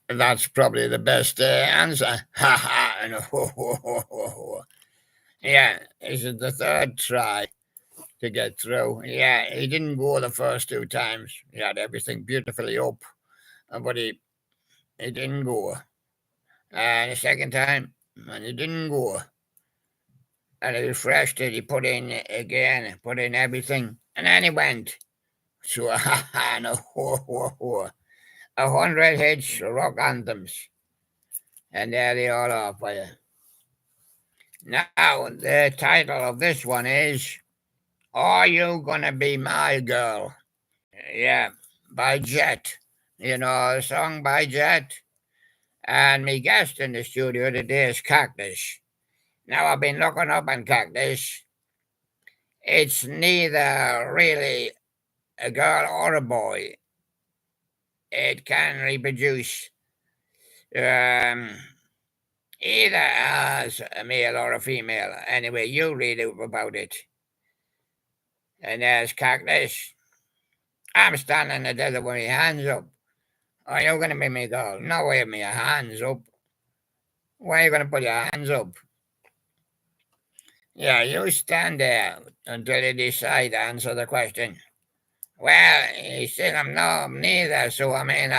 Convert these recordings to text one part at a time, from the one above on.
That's probably the best answer. Ha ha and ho ho ho ho ho. Yeah, this is the third try to get through. Yeah, he didn't go the first two times. He had everything beautifully up, but he didn't go. And the second time, and he didn't go. And he refreshed it. He put in again, put in everything, and then he went. So ha ha no ho ho ho. 100 hits rock anthems, and there they all are for you. Now the title of this one is "Are You Gonna Be My Girl?" Yeah, by Jet. You know the song by Jet. And my guest in the studio today is Cactus. Now I've been looking up on Cactus. It's neither really a girl or a boy. It can reproduce um, either as a male or a female. Anyway, you read up about it. And there's Cactus. I'm standing in the desert with my hands up. Are you going to be my girl? No way, with my hands up. Why are you going to put your hands up? Yeah, you stand there until you decide to answer the question. Well, he said I'm no, neither, so I mean,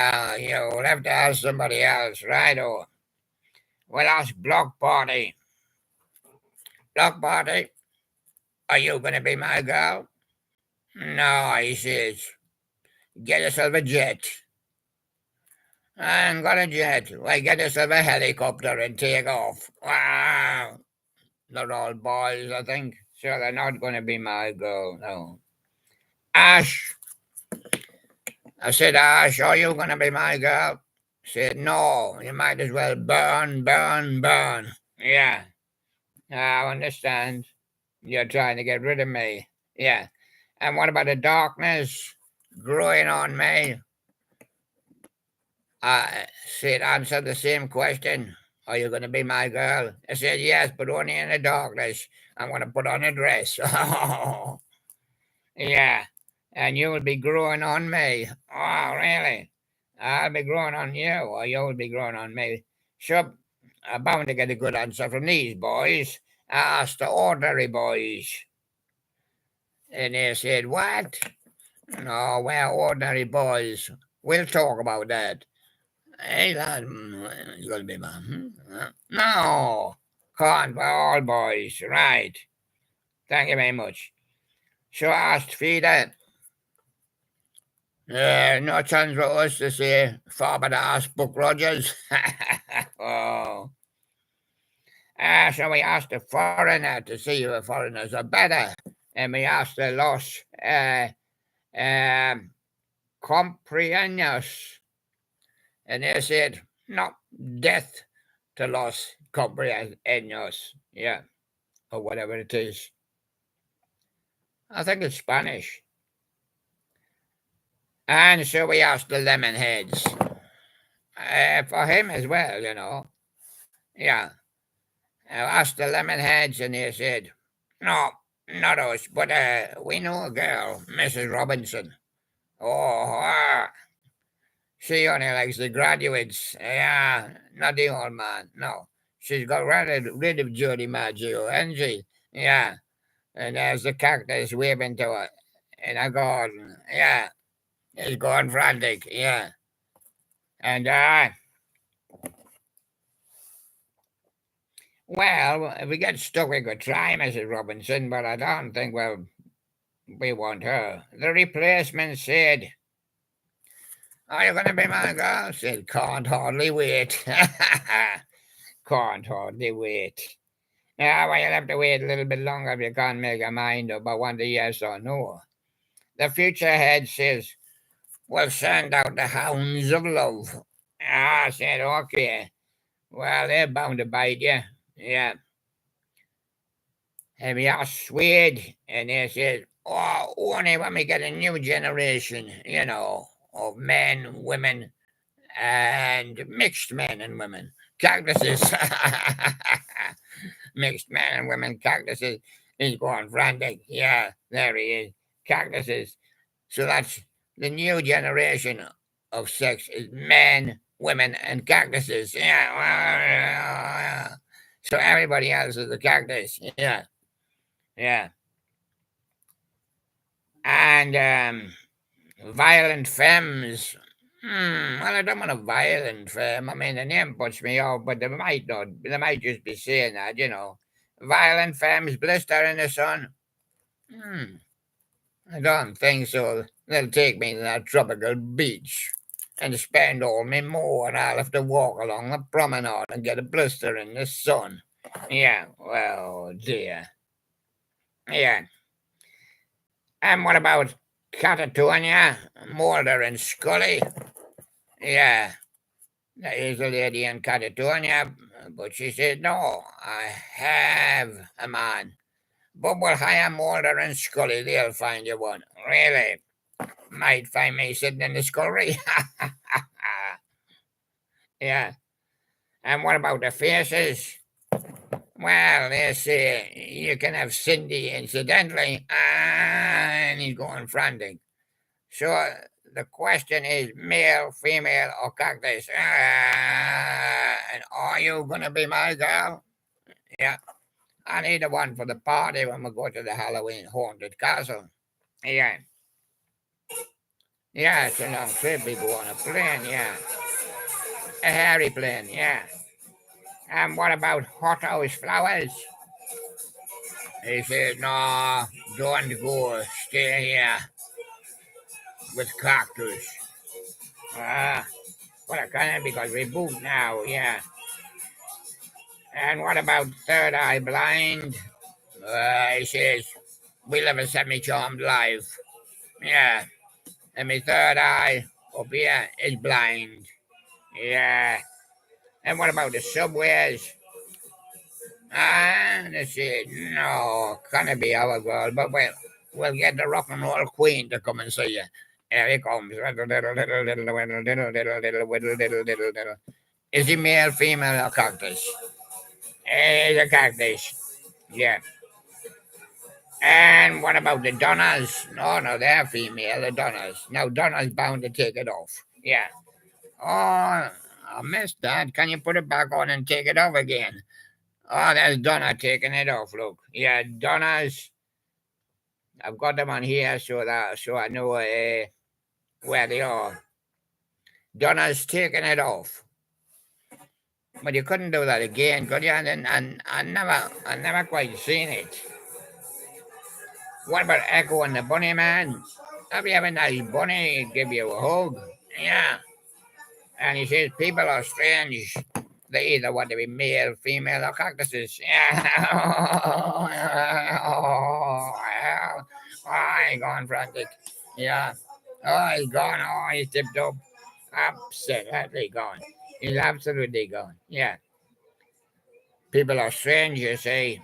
you'll have to ask somebody else, right? Or we'll ask Block Party. Block Party, are you going to be my girl? No, he says, get yourself a jet. I ain't got a jet. Why, get yourself a helicopter and take off. Wow. They're all boys, I think. So they're not going to be my girl, no. Ash, I said, Ash, are you going to be my girl? Said, no, you might as well burn, burn, burn. Yeah, I understand. You're trying to get rid of me. Yeah. And what about the darkness growing on me? I said, answer the same question. Are you going to be my girl? I said, yes, but only in the darkness. I'm going to put on a dress. Yeah. And you will be growing on me. Oh, really? I'll be growing on you, or you'll be growing on me. Sure, I'm bound to get a good answer from these boys. I asked the ordinary boys. And they said, what? No, we're ordinary boys. We'll talk about that. Hey, lad, you gonna be man? No, can't be all boys, right? Thank you very much. So I asked Feeder, no chance for us to say Father asked Buck Rogers. Oh. So we asked a foreigner to see if the foreigners are better. And we asked the Los Comprehendos. And they said, no, death to Los Comprehendos. Yeah, or whatever it is. I think it's Spanish. And so we asked the Lemonheads. For him as well, you know. Yeah. I asked the Lemonheads and they said, no, not us, but we know a girl, Mrs. Robinson. Oh, she only likes the graduates. Yeah, not the old man. No. She's got rid of Jody Maggio, hasn't she? Yeah. And there's the cactus waving to her in a garden. Yeah. It's going frantic. Yeah. And, well, if we get stuck, we could try Mrs. Robinson, but I don't think we want her. The replacement said, are you going to be my girl? Said, can't hardly wait. Can't hardly wait. Now, well, you'll have to wait a little bit longer if you can't make your mind up. I want a yes or no. The future head says, we'll send out the hounds of love. I said, okay. Well, they're bound to bite you. Yeah. And we are swayed. And they said, oh, only when we get a new generation, you know, of men, women, and mixed men and women. Cactuses. Mixed men and women cactuses. He's going frantic. Yeah, there he is. Cactuses. So that's the new generation of sex is men, women, and cactuses. Yeah. So everybody else is a cactus. Yeah. Yeah. And violent femmes. Well, I don't want a violent femme. I mean, the name puts me off, but they might not. They might just be saying that. Violent femmes blister in the sun. Hmm. I don't think so. They'll take me to that tropical beach and spend all my more, and I'll have to walk along the promenade and get a blister in the sun. Yeah, well, dear. Yeah. And what about Catatonia, Mulder, and Scully? Yeah, there is a lady in Catatonia, but she said, no, I have a man. But we'll hire Mulder and Scully, they'll find you one. Really? Might find me sitting in the scullery. Yeah. And what about the faces? Well, they say you can have Cindy incidentally, and he's going frantic. So the question is male, female, or cactus? And are you going to be my girl? Yeah. I need a one for the party when we go to the Halloween haunted castle. Yeah. Yeah, it's a long trip. We go on a plane, yeah. A hairy plane, yeah. And what about hothouse flowers? He said, no, don't go. Stay here with Cactus. Ah, well, I can't because we booked now, yeah. And what about third eye blind? He says, we live a semi-charmed life. Yeah. And my third eye up here is blind. Yeah. And what about the subways? They said, no, can't be our girl, but we'll get the rock and roll queen to come and see you. Here he comes. Is he male, female, or cactus? He's a cactus. Yeah. And what about the Donnas? No, they're female, the Donnas. Now, Donna's bound to take it off. Yeah. Oh, I missed that. Can you put it back on and take it off again? Oh, that's Donna taking it off, look. Yeah, Donna's. I've got them on here so I know where they are. Donna's taking it off. But you couldn't do that again, could you? And I never quite seen it. What about Echo and the Bunny Man? Have you ever nice bunny give you a hug? Yeah. And he says people are strange. They either want to be male, female, or cactuses. Yeah. Oh, he's gone frantic. Yeah. Oh, he's gone. Oh, he's tipped up. Absolutely gone. He's absolutely gone. Yeah. People are strange, you see.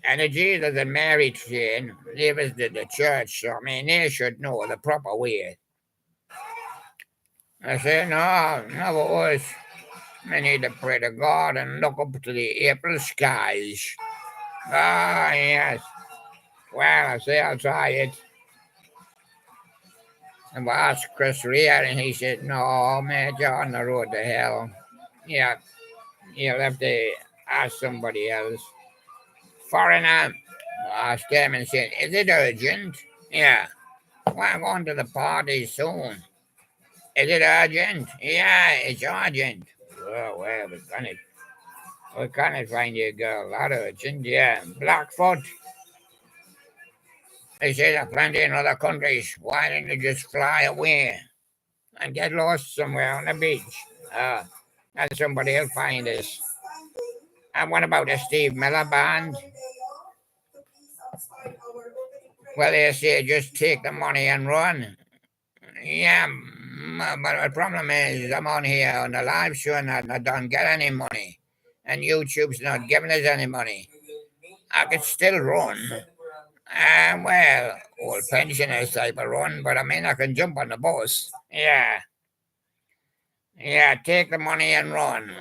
And the Jesus and Mary train, they visited the church, so I mean, they should know the proper way. I said, no, never was. I need to pray to God and look up to the April skies. Ah, yes. Well, I say I'll try it. And we asked Chris Rear, and he said, no, mate, you're on the road to hell. Yeah, you'll have to ask somebody else. Foreigner, I asked him and said, is it urgent? Yeah. Well, I'm going to the party soon. Is it urgent? Yeah, it's urgent. Well, we can't find you a girl that urgent. Yeah, Blackfoot. They say there are plenty in other countries. Why don't you just fly away and get lost somewhere on the beach? And somebody will find us. And what about the Steve Miller Band? Well, they say just take the money and run. Yeah, but the problem is I'm on here on the live show and I don't get any money. And YouTube's not giving us any money. I could still run. Well, old pensioners type of run, but I mean, I can jump on the bus. Yeah. Yeah, take the money and run.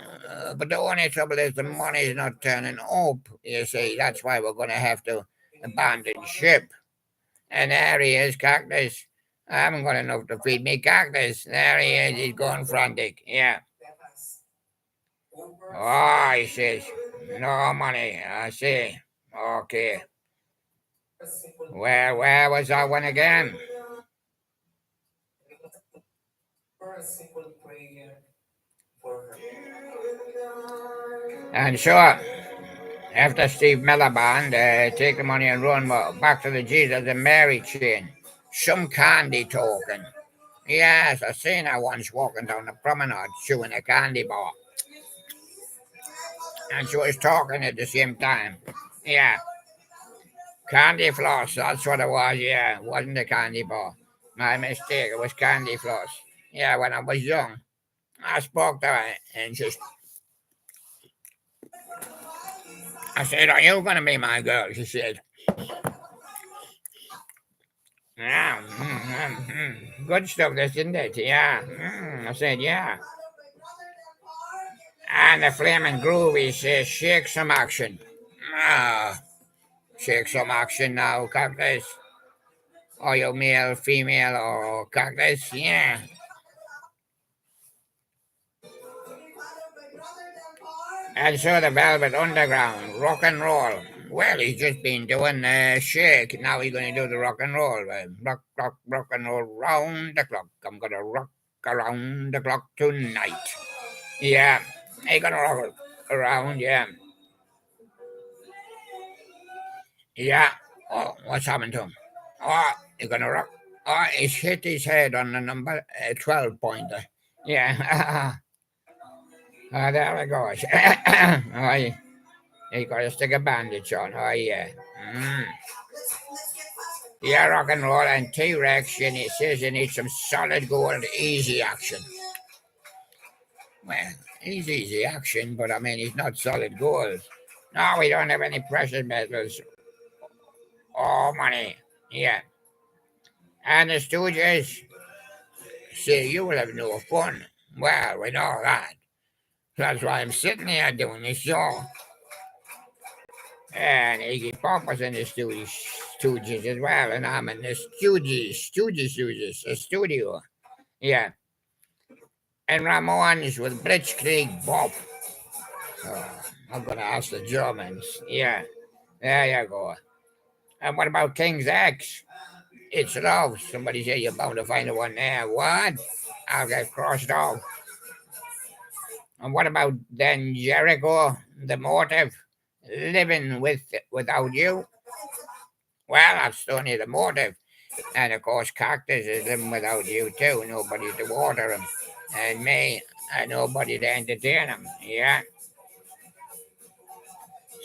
But the only trouble is the money is not turning up. You see, that's why we're going to have to abandon ship. And there he is, Cactus. I haven't got enough to feed me cactus. There he is, he's going frantic. Yeah. Oh, he says, no money. I see. Okay. Where was that one again? And sure, after Steve Miller Band, take the money and run back to the Jesus and Mary chain. Some candy token. Yes, I seen her once walking down the promenade chewing a candy bar. And she was talking at the same time. Yeah, candy floss, that's what it was, yeah. It wasn't a candy bar. My mistake, it was candy floss. Yeah, when I was young, I spoke to her and I said, are you going to be my girl? She said, yeah, good stuff, this, isn't it? Yeah. I said, yeah. And the flaming groovy says, shake some action. Ah, shake some action now, Cactus. Are you male, female, or Cactus? Yeah. And so the Velvet Underground, rock and roll. Well, he's just been doing shake. Now he's going to do the rock and roll. Rock and roll round the clock. I'm going to rock around the clock tonight. Yeah, he's going to rock around, yeah. Yeah. Oh, what's happened to him? Oh, he's going to rock. Oh, he's hit his head on the number 12 pointer. Yeah. There it goes. Oh, you got to stick a bandage on. Oh, yeah. Mm. Yeah, rock and roll and T-Rex, and it says you need some solid gold, easy action. Well, he's easy action, but I mean, he's not solid gold. No, we don't have any precious metals or money. Yeah. And the Stooges say you will have no fun. Well, we know that. That's why I'm sitting here doing this show. And Iggy Pop was in the Stooges as well, and I'm in the Stooges, a studio. Yeah. And Ramones with Blitzkrieg Bob. Oh, I'm going to ask the Germans. Yeah, there you go. And what about King's X? It's love. Somebody said you're bound to find the one there. What? I'll get crossed off. And what about then Jericho, the motive? Living without you? Well, that's only the motive. And of course, Cactus is living without you too. Nobody to water him. And me, and nobody to entertain him. Yeah.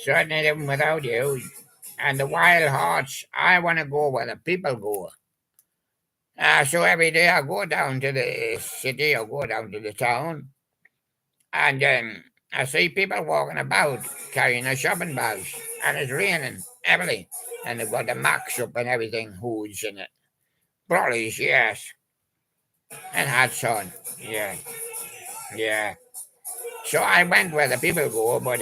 Certainly living without you. And the wild hearts, I want to go where the people go. So every day I go down to the city or go down to the town, and I see people walking about carrying their shopping bags, and it's raining heavily, and they've got the max up and everything, hoods in it. Brollies, yes, and hats on, yeah, yeah. So I went where the people go, but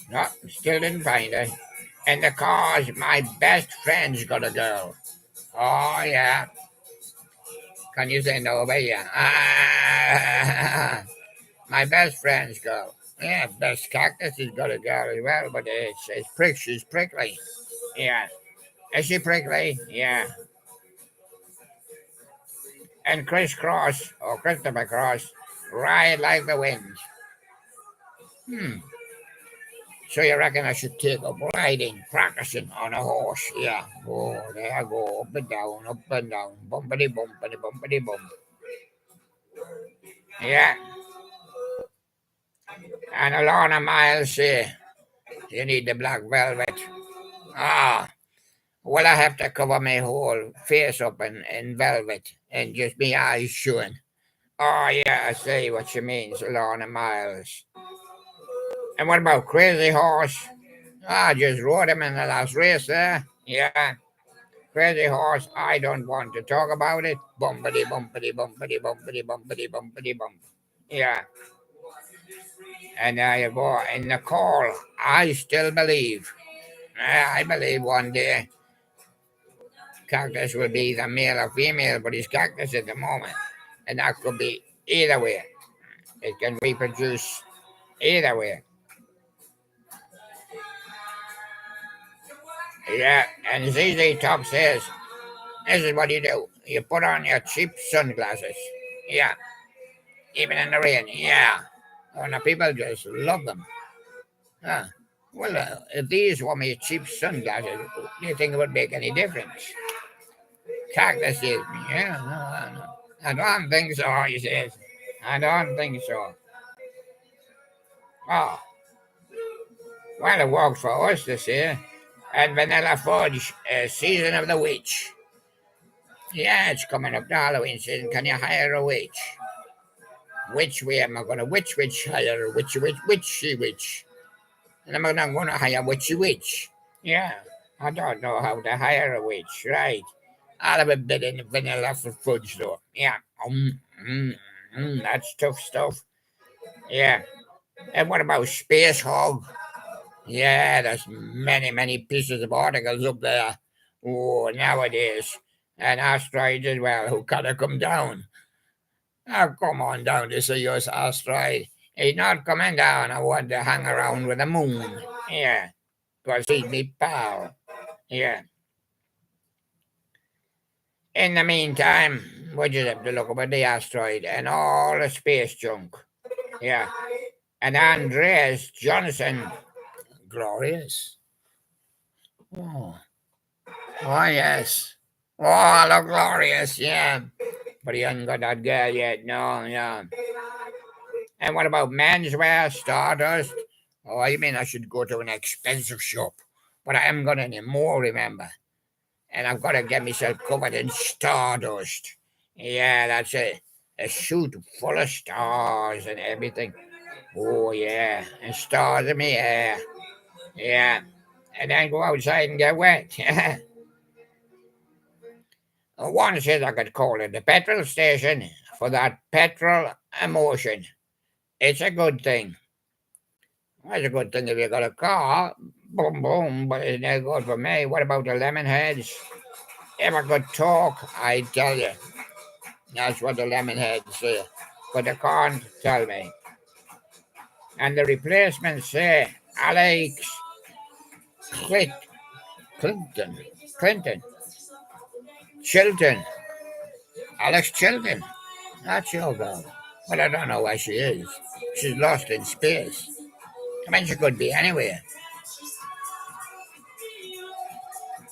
no, still didn't find her. And the cars, my best friend's got a girl. Oh, yeah. Can you say no, but yeah. My best friend's girl. Yeah, best Cactus has got a girl as well, but she's prickly. Yeah. Is she prickly? Yeah. And Chris Cross, or Christopher Cross, ride like the wind. Hmm. So you reckon I should take up riding, practicing on a horse? Yeah. Oh, there I go, up and down, bumpity bumpity bumpity bump. Yeah. And Alana Miles say, you need the black velvet. Ah, well, I have to cover my whole face up in velvet and just my eyes showing. Oh, yeah, I see what you mean, Alana Miles. And what about Crazy Horse? I just rode him in the last race there. Yeah. Crazy Horse, I don't want to talk about it. Bumpity, bumpity, bumpity, bumpity, bumpity, bumpity, bump. Yeah. And there you go. In the call, I still believe. I believe one day Cactus will be either male or female, but he's cactus at the moment. And that could be either way. It can reproduce either way. Yeah, and ZZ Top says, this is what you do. You put on your cheap sunglasses. Yeah, even in the rain. Yeah. And the people just love them. Huh. Well, if these were my cheap sunglasses, do you think it would make any difference? Cactus says, yeah, no. I don't think so, he says. I don't think so. Oh, well, it worked for us this year. And Vanilla Fudge, Season of the Witch. Yeah, it's coming up to Halloween season. Can you hire a witch? Which way am I going to witch hire? Witch? And I'm not going to hire witch. Yeah, I don't know how to hire a witch, right? I'll have a bit in vanilla for fudge, though. Yeah, that's tough stuff. Yeah. And what about Space Hog? Yeah, there's many pieces of articles up there. Oh, nowadays. And asteroids as well, who kind of come down. Oh, come on down to see us, asteroid. He's not coming down. I want to hang around with the moon. Yeah, because he's me pal. Yeah. In the meantime, we just have to look about the asteroid and all the space junk. Yeah. And Andreas Johnson. Glorious. Oh. Oh, yes. Oh, look glorious, yeah. But he hasn't got that girl yet, no, yeah. And what about menswear, Stardust? Oh, you mean I should go to an expensive shop? But I haven't got any more, remember. And I've got to get myself covered in Stardust. Yeah, that's it. A suit full of stars and everything. Oh, yeah. And stars in my hair. Yeah. And then go outside and get wet. One says I could call it the petrol station for that petrol emotion. It's a good thing. It's a good thing if you got a car. Boom, boom, but it's not good for me. What about the lemon heads? If I could talk, I'd tell you. That's what the lemon heads say. But they can't tell me. And the replacements say Alex Clinton. Chilton. Alex Chilton. That's your girl. But I don't know where she is. She's lost in space. I mean, she could be anywhere.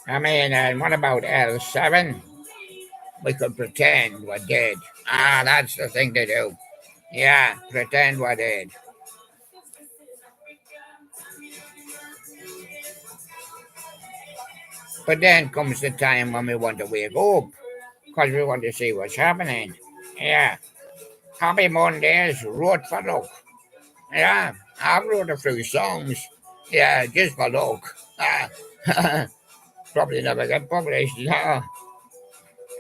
I mean, and what about L7? We could pretend we're dead. Ah, that's the thing to do. Yeah, pretend we're dead. But then comes the time when we want to wake up because we want to see what's happening. Yeah. Happy Mondays, wrote for luck. Yeah, I wrote a few songs. Yeah, just for luck. Probably never get published.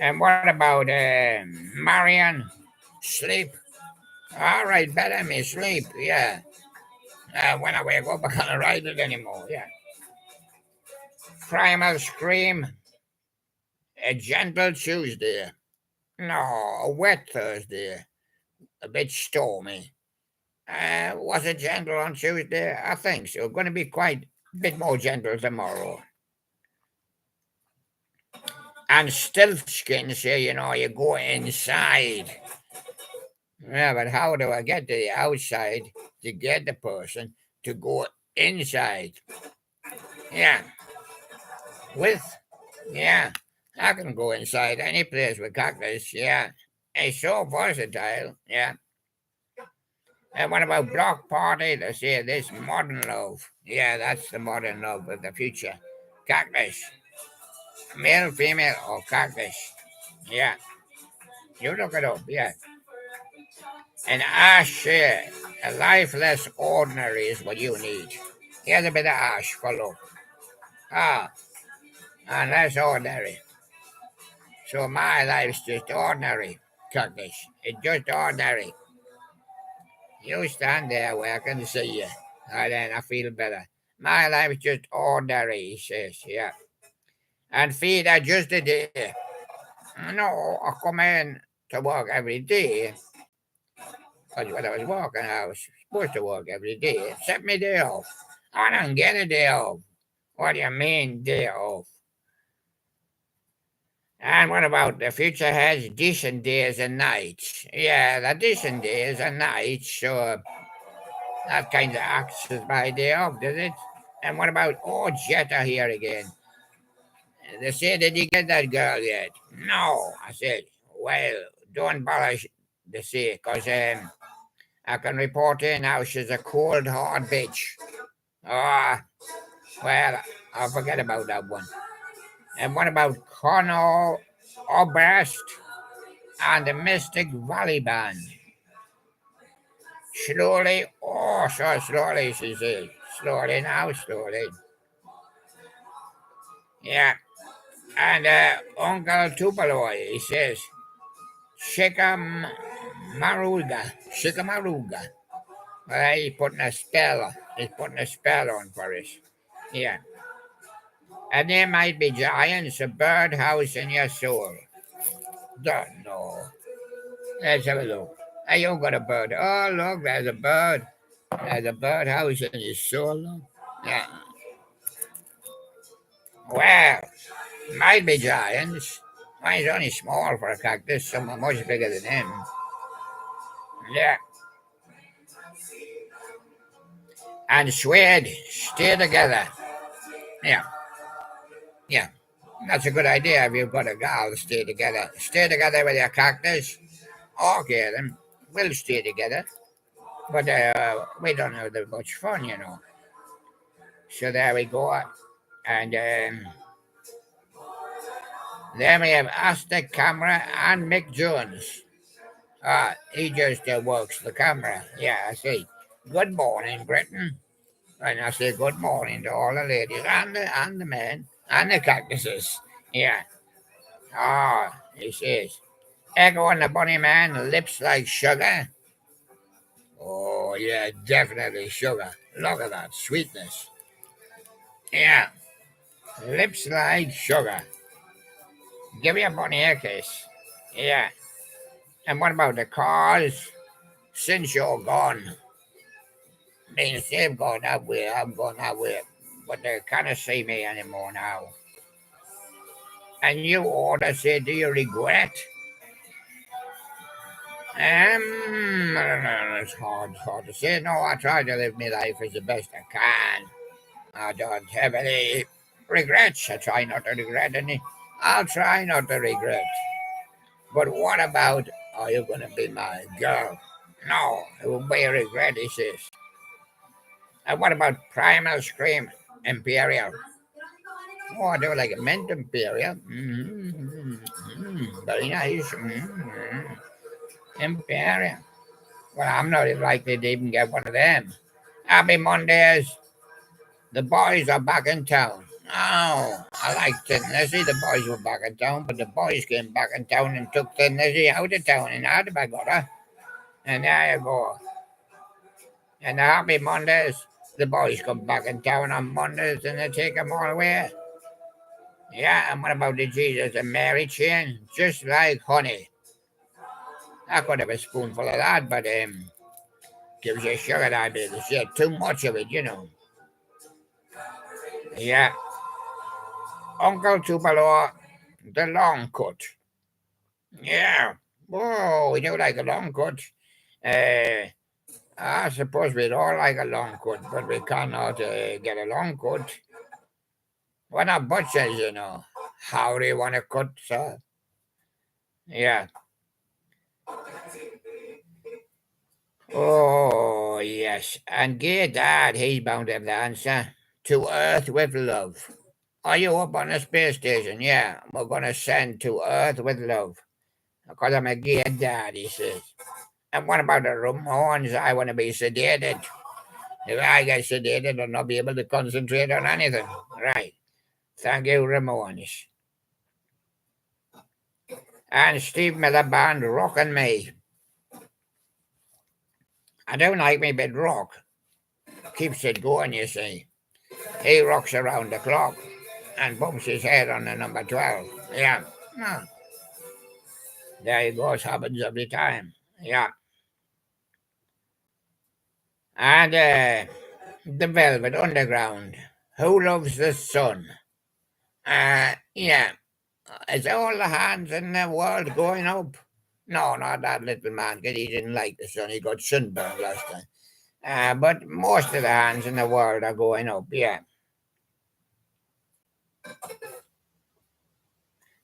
And what about Marion? Sleep. All right, better me sleep. Yeah. When I wake up, I can't write it anymore. Yeah. Primal Scream. A gentle Tuesday. No, a wet Thursday. A bit stormy. Was it gentle on Tuesday? I think so. Going to be quite a bit more gentle tomorrow. And Stealth Skin say, you go inside. Yeah, but how do I get to the outside to get the person to go inside? Yeah. Yeah. I can go inside any place with Cactus. Yeah. It's so versatile. Yeah. And what about Block Party? They say this modern love. Yeah, that's the modern love of the future. Cactus. Male, female, or cactus. Yeah. You look it up. Yeah. And Ash, a life less ordinary is what you need. Here's a bit of Ash for look. Ah, and less ordinary. So my life's just ordinary, Cactus. It's just ordinary. You stand there where I can see you. And then I feel better. My life's just ordinary, he says, yeah. and feed her just a day. No, I come in to work every day. Because when I was working, I was supposed to work every day. Except me day off. I don't get a day off. What do you mean, day off? And what about the future has decent days and nights? Yeah, the decent days and nights, so that kind of acts as my day off, does it? And what about, oh, Jetta here again? They say, did you get that girl yet? No, I said, well, don't bother, they say, because I can report in now she's a cold, hard bitch. Ah, well, I'll forget about that one. And what about Conor Oberst and the Mystic Valley Band? Slowly, oh, so slowly, she says. Slowly now, slowly. Yeah. And Uncle Tupelo, he says, Shikam Maruga, Shikamaruga. Well, he's putting a spell on for us. Yeah. And there might be giants, a birdhouse in your soul. Don't know. Let's have a look. Hey, you got a bird. Oh, look, there's a bird. There's a birdhouse in your soul. Look. Yeah. Well, might be giants. Mine's only small for a cactus. Some are much bigger than him. Yeah. And Swede, stay together. Yeah. Yeah. That's a good idea if you've got a gal to stay together. Stay together with your cactus. Okay, then. We'll stay together. But we don't have that much fun, you know. So there we go. And then we have Aztec Camera and Mick Jones. He just works the camera. Yeah, I see. Good morning, Britain. And I say good morning to all the ladies and the men and the cactuses. Yeah. He says, Echo and the bunny man, lips like sugar. Oh, yeah, definitely sugar. Look at that sweetness. Yeah, lips like sugar. Give me a bunny a kiss. Yeah. And what about the cars? Since you're gone, means they've gone that way, I've gone that way. But they can't see me anymore now. And you ought to say, do you regret? I don't know, it's hard to say. No, I try to live my life as the best I can. I don't have any regrets. I try not to regret any. I'll try not to regret. But what about, are you going to be my girl? No, it won't be a regret, he says. And what about Primal Scream Imperial? Oh, I do like a mint Imperial. Very nice. Imperial. Well, I'm not likely to even get one of them. Happy Mondays. The boys are back in town. Oh, I like Tin Lizzie. The boys were back in town, but the boys came back in town and took Tin Lizzie out of town and out of Bagota. And there you go. And the Happy Mondays, the boys come back in town on Mondays and they take them all away. Yeah, and what about the Jesus and Mary chain? Just like honey. I could have a spoonful of that, but gives you sugar diabetes. Yeah, too much of it, you know. Yeah. Uncle Tupelo, the long cut. Yeah. Oh, we do like a long cut. Uh, I suppose we'd all like a long cut, but we cannot get a long cut. We're not butchers, you know. How do you want to cut, sir? Yeah. Oh, yes. And gay dad, he's bound to have the answer. To Earth with love. Are you up on the space station? Yeah, we're going to send to Earth with love. Because I'm a gay dad, he says. And what about the Ramones? I want to be sedated. If I get sedated, I'll not be able to concentrate on anything. Right. Thank you, Ramones. And Steve Miller Band, Rockin' Me. I don't like me bit rock. Keeps it going, you see. He rocks around the clock. and bumps his head on the number 12. Yeah. No, there he goes, happens every time. Yeah. And the Velvet Underground. Who loves the sun? Yeah. Is all the hands in the world going up? No, not that little man, because he didn't like the sun. He got sunburned last time. But most of the hands in the world are going up, yeah.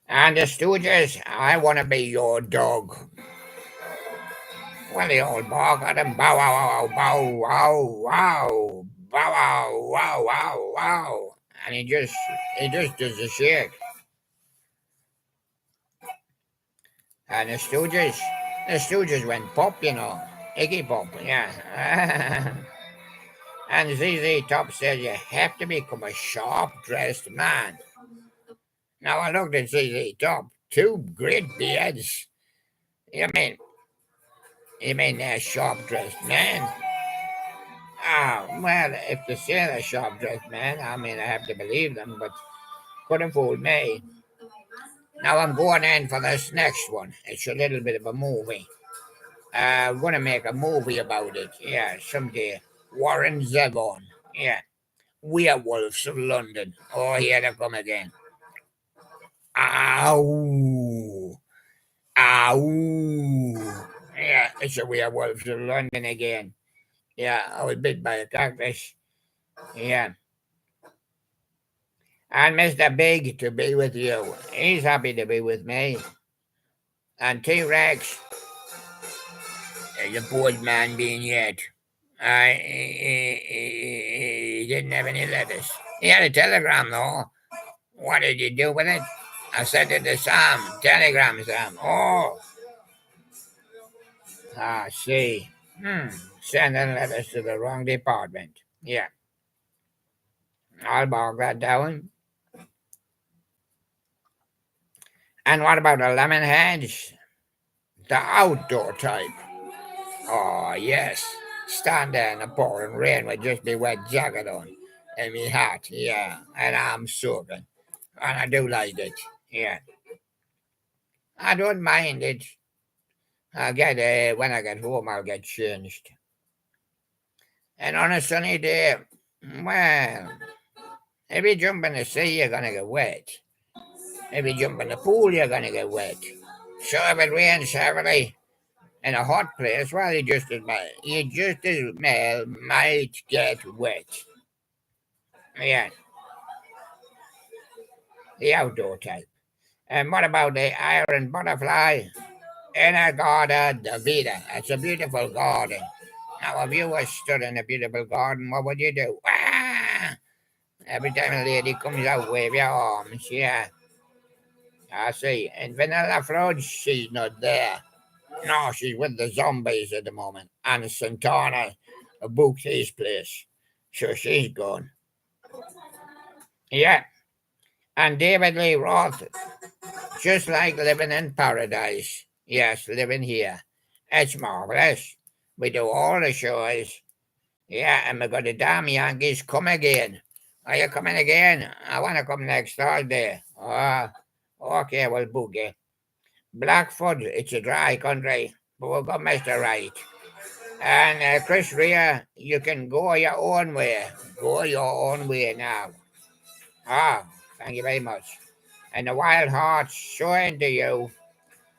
And the Stooges, I want to be your dog. Well, the old bark at him, bow, wow, wow, bow, wow, wow, bow, wow, wow, wow, wow. And he just does a shake. And the Stooges went pop, Iggy Pop, yeah. And ZZ Top said you have to become a sharp-dressed man. Now I looked at ZZ Top, two great beards. You mean, you mean they're sharp-dressed man? Oh, well, if they say they're sharp-dressed man, I mean, I have to believe them, but couldn't fool me. Now I'm going in for this next one. It's a little bit of a movie. I'm going to make a movie about it, yeah, someday. Warren Zevon, yeah. Werewolves of London. Oh, here they come again. Ow! Ow! Yeah, it's a werewolf of London again. Yeah, I was bit by a cactus. Yeah. And Mr. Big to be with you. He's happy to be with me. And T Rex, the poor man being yet. He didn't have any letters. He had a telegram though. What did you do with it? I sent it to Sam. Telegram, Sam. Oh, I see. Sending letters to the wrong department. Yeah. I'll mark that down. And what about the lemon heads? The outdoor type. Oh, yes. Stand there in the pouring rain with just my wet jacket on and me hat. Yeah. And I'm soaking. And I do like it. Yeah. I don't mind it. When I get home, I'll get changed. And on a sunny day, well, if you jump in the sea, you're going to get wet. If you jump in the pool, you're going to get wet. So if it rains heavily in a hot place, well, you just as well might get wet. Yeah, the outdoor type. And what about the iron butterfly? In a garden, Davida. It's a beautiful garden. Now, if you were stood in a beautiful garden, what would you do? Ah! Every time a lady comes out, wave your arms. Yeah, I see. And Vanilla Fudge, she's not there. No, she's with the zombies at the moment. And Santana booked his place. So she's gone. Yeah. And David Lee Roth, just like living in paradise. Yes, living here. It's marvelous. We do all the shows. Yeah, and we got the damn Yankees come again. Are you coming again? I want to come next Thursday. Okay, we'll book it. Blackfoot, it's a dry country, but we've got Mr. Right. And Chris Rea, you can go your own way. Go your own way now. Ah, thank you very much. And the Wild Hearts, so into you.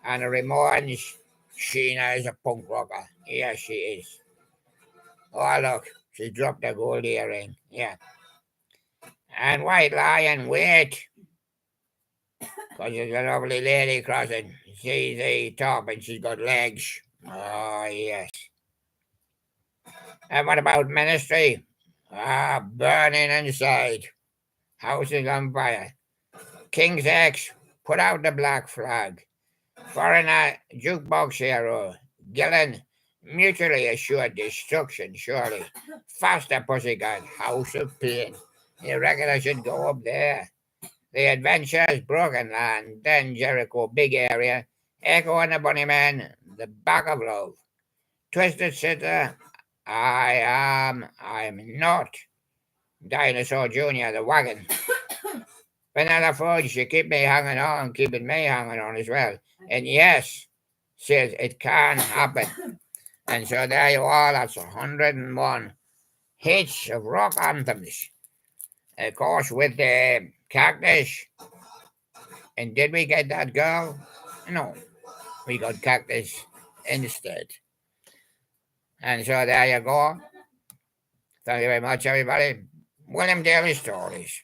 And the Ramones, Sheena is a punk rocker. Yes, she is. Oh, look, she dropped a gold earring. Yeah. And White Lion, wait, because there's a lovely lady crossing. She's a top and she's got legs. Oh, yes. And what about ministry? Burning inside. House is on fire. King's X, put out the black flag. Foreigner, jukebox hero. Gillen, mutually assured destruction, surely. Faster, pussycat, house of pain. You reckon I should go up there? The Adventures, Broken Land, then Jericho, Big Area, Echo and the Bunnyman, The Back of Love. Twisted Sister, I'm not. Dinosaur Jr., The Wagon. Vanilla Fudge, you keep me hanging on, keeping me hanging on as well. And yes, says it can happen. And so there you are, that's 101 hits of rock anthems. Of course, with the Cactus. And did we get that girl? No, we got Cactus instead. And so there you go. Thank you very much, everybody. William Daly Stories.